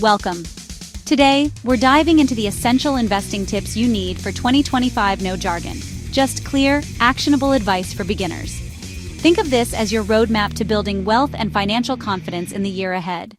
Welcome. Today, we're diving into the essential investing tips you need for 2025. No jargon, just clear, actionable advice for beginners. Think of this as your roadmap to building wealth and financial confidence in the year ahead.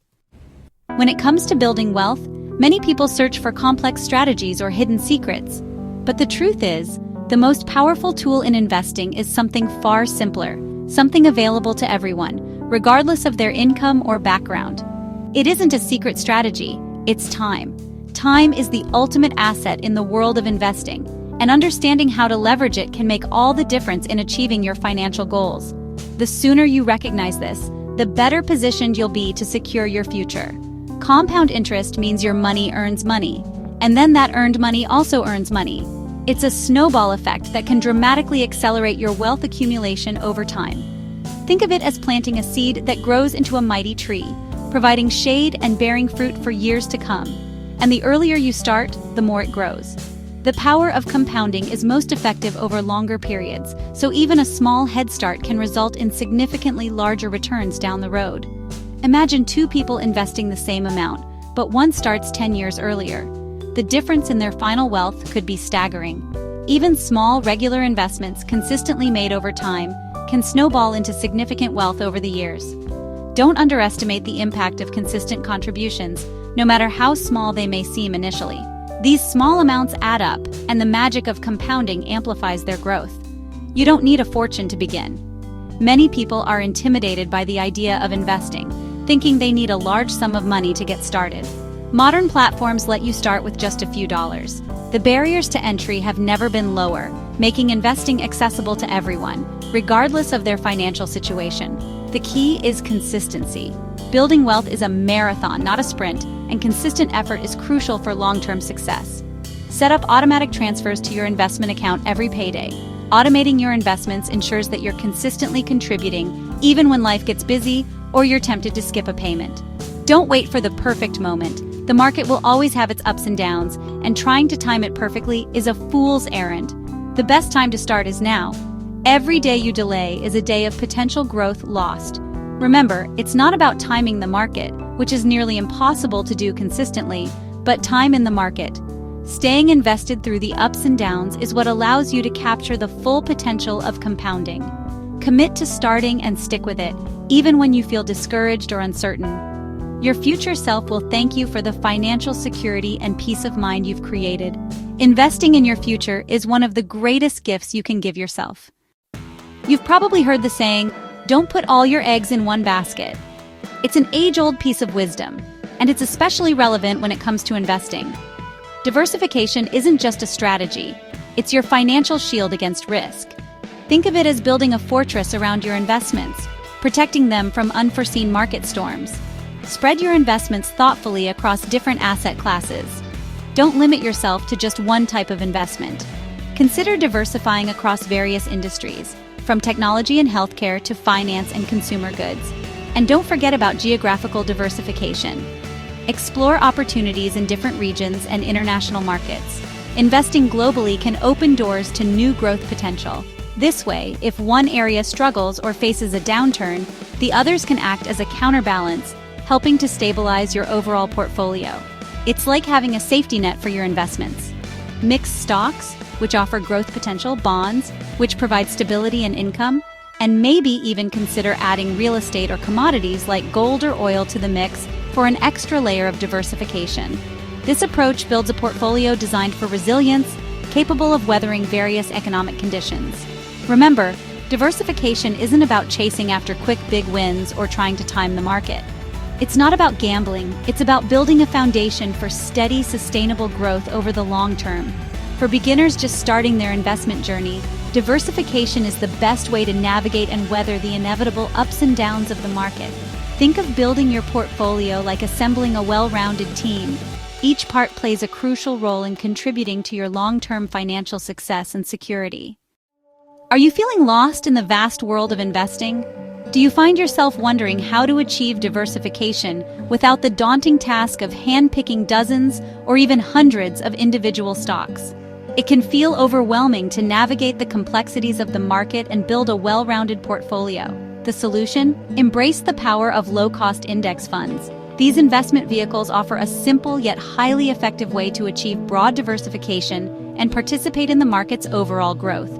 When it comes to building wealth, many people search for complex strategies or hidden secrets. But the truth is, the most powerful tool in investing is something far simpler, something available to everyone, regardless of their income or background. It isn't a secret strategy, it's time. Time is the ultimate asset in the world of investing, and understanding how to leverage it can make all the difference in achieving your financial goals. The sooner you recognize this, the better positioned you'll be to secure your future. Compound interest means your money earns money, and then that earned money also earns money. It's a snowball effect that can dramatically accelerate your wealth accumulation over time. Think of it as planting a seed that grows into a mighty tree, providing shade and bearing fruit for years to come. And the earlier you start, the more it grows. The power of compounding is most effective over longer periods, so even a small head start can result in significantly larger returns down the road. Imagine two people investing the same amount, but one starts 10 years earlier. The difference in their final wealth could be staggering. Even small, regular investments consistently made over time can snowball into significant wealth over the years. Don't underestimate the impact of consistent contributions, no matter how small they may seem initially. These small amounts add up, and the magic of compounding amplifies their growth. You don't need a fortune to begin. Many people are intimidated by the idea of investing, thinking they need a large sum of money to get started. Modern platforms let you start with just a few dollars. The barriers to entry have never been lower, making investing accessible to everyone, regardless of their financial situation. The key is consistency. Building wealth is a marathon, not a sprint, and consistent effort is crucial for long-term success. Set up automatic transfers to your investment account every payday. Automating your investments ensures that you're consistently contributing, even when life gets busy or you're tempted to skip a payment. Don't wait for the perfect moment. The market will always have its ups and downs, and trying to time it perfectly is a fool's errand. The best time to start is now. Every day you delay is a day of potential growth lost. Remember, it's not about timing the market, which is nearly impossible to do consistently, but time in the market. Staying invested through the ups and downs is what allows you to capture the full potential of compounding. Commit to starting and stick with it, even when you feel discouraged or uncertain. Your future self will thank you for the financial security and peace of mind you've created. Investing in your future is one of the greatest gifts you can give yourself. You've probably heard the saying, "Don't put all your eggs in one basket." It's an age-old piece of wisdom, and it's especially relevant when it comes to investing. Diversification isn't just a strategy, it's your financial shield against risk. Think of it as building a fortress around your investments, protecting them from unforeseen market storms. Spread your investments thoughtfully across different asset classes. Don't limit yourself to just one type of investment. Consider diversifying across various industries, from technology and healthcare to finance and consumer goods. And don't forget about geographical diversification. Explore opportunities in different regions and international markets. Investing globally can open doors to new growth potential. This way, if one area struggles or faces a downturn, the others can act as a counterbalance, helping to stabilize your overall portfolio. It's like having a safety net for your investments. Mix stocks, which offer growth potential, bonds, which provide stability and income, and maybe even consider adding real estate or commodities like gold or oil to the mix for an extra layer of diversification. This approach builds a portfolio designed for resilience, capable of weathering various economic conditions. Remember, diversification isn't about chasing after quick big wins or trying to time the market. It's not about gambling, it's about building a foundation for steady, sustainable growth over the long term. For beginners just starting their investment journey, diversification is the best way to navigate and weather the inevitable ups and downs of the market. Think of building your portfolio like assembling a well-rounded team. Each part plays a crucial role in contributing to your long-term financial success and security. Are you feeling lost in the vast world of investing? Do you find yourself wondering how to achieve diversification without the daunting task of hand-picking dozens or even hundreds of individual stocks? It can feel overwhelming to navigate the complexities of the market and build a well-rounded portfolio. The solution? Embrace the power of low-cost index funds. These investment vehicles offer a simple yet highly effective way to achieve broad diversification and participate in the market's overall growth.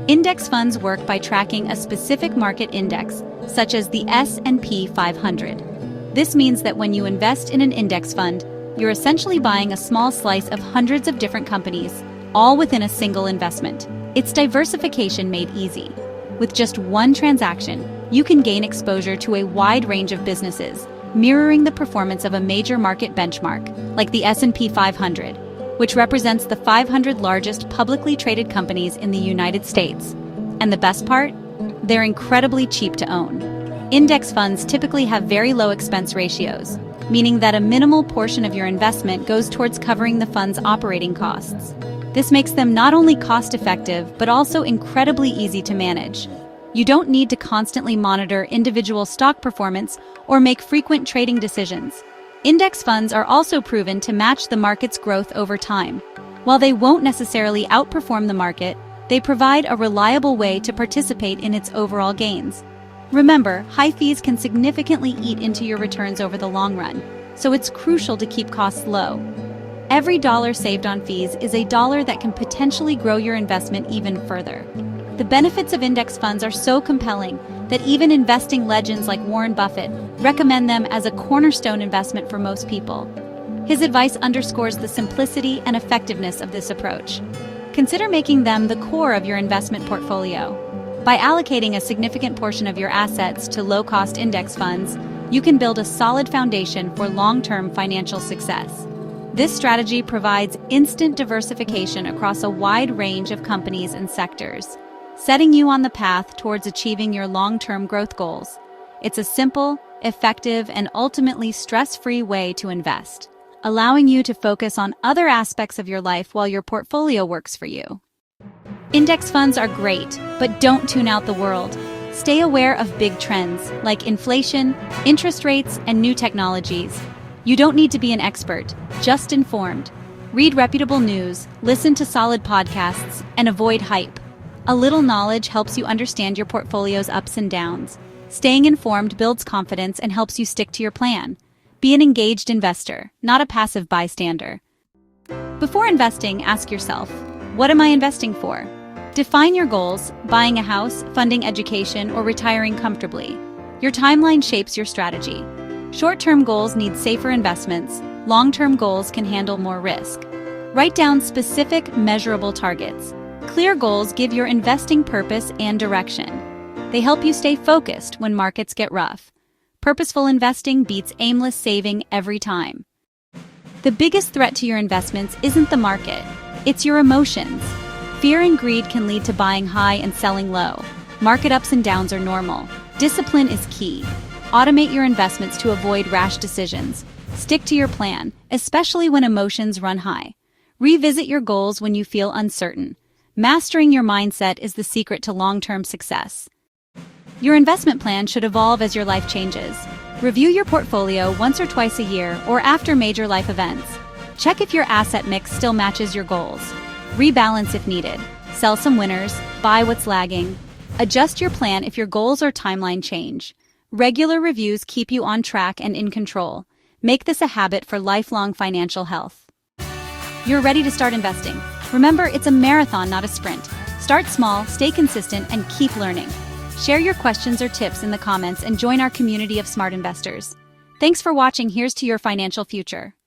Index funds work by tracking a specific market index, such as the S&P 500. This means that when you invest in an index fund, you're essentially buying a small slice of hundreds of different companies, all within a single investment. It's diversification made easy. With just one transaction, you can gain exposure to a wide range of businesses, mirroring the performance of a major market benchmark, like the S&P 500, which represents the 500 largest publicly traded companies in the United States. And the best part? They're incredibly cheap to own. Index funds typically have very low expense ratios, meaning that a minimal portion of your investment goes towards covering the fund's operating costs. This makes them not only cost-effective, but also incredibly easy to manage. You don't need to constantly monitor individual stock performance or make frequent trading decisions. Index funds are also proven to match the market's growth over time. While they won't necessarily outperform the market, they provide a reliable way to participate in its overall gains. Remember, high fees can significantly eat into your returns over the long run, so it's crucial to keep costs low. Every dollar saved on fees is a dollar that can potentially grow your investment even further. The benefits of index funds are so compelling that even investing legends like Warren Buffett recommend them as a cornerstone investment for most people. His advice underscores the simplicity and effectiveness of this approach. Consider making them the core of your investment portfolio. By allocating a significant portion of your assets to low-cost index funds, you can build a solid foundation for long-term financial success. This strategy provides instant diversification across a wide range of companies and sectors, setting you on the path towards achieving your long-term growth goals. It's a simple, effective, and ultimately stress-free way to invest, allowing you to focus on other aspects of your life while your portfolio works for you. Index funds are great, but don't tune out the world. Stay aware of big trends like inflation, interest rates, and new technologies. You don't need to be an expert, just informed. Read reputable news, listen to solid podcasts, and avoid hype. A little knowledge helps you understand your portfolio's ups and downs. Staying informed builds confidence and helps you stick to your plan. Be an engaged investor, not a passive bystander. Before investing, ask yourself, what am I investing for? Define your goals: buying a house, funding education, or retiring comfortably. Your timeline shapes your strategy. Short-term goals need safer investments. Long-term goals can handle more risk. Write down specific, measurable targets. Clear goals give your investing purpose and direction. They help you stay focused when markets get rough. Purposeful investing beats aimless saving every time. The biggest threat to your investments isn't the market, it's your emotions. Fear and greed can lead to buying high and selling low. Market ups and downs are normal. Discipline is key. Automate your investments to avoid rash decisions. Stick to your plan, especially when emotions run high. Revisit your goals when you feel uncertain. Mastering your mindset is the secret to long-term success. Your investment plan should evolve as your life changes. Review your portfolio once or twice a year or after major life events. Check if your asset mix still matches your goals. Rebalance if needed. Sell some winners, buy what's lagging. Adjust your plan if your goals or timeline change. Regular reviews keep you on track and in control. Make this a habit for lifelong financial health. You're ready to start investing. Remember, it's a marathon, not a sprint. Start small, stay consistent, and keep learning. Share your questions or tips in the comments and join our community of smart investors. Thanks for watching. Here's to your financial future.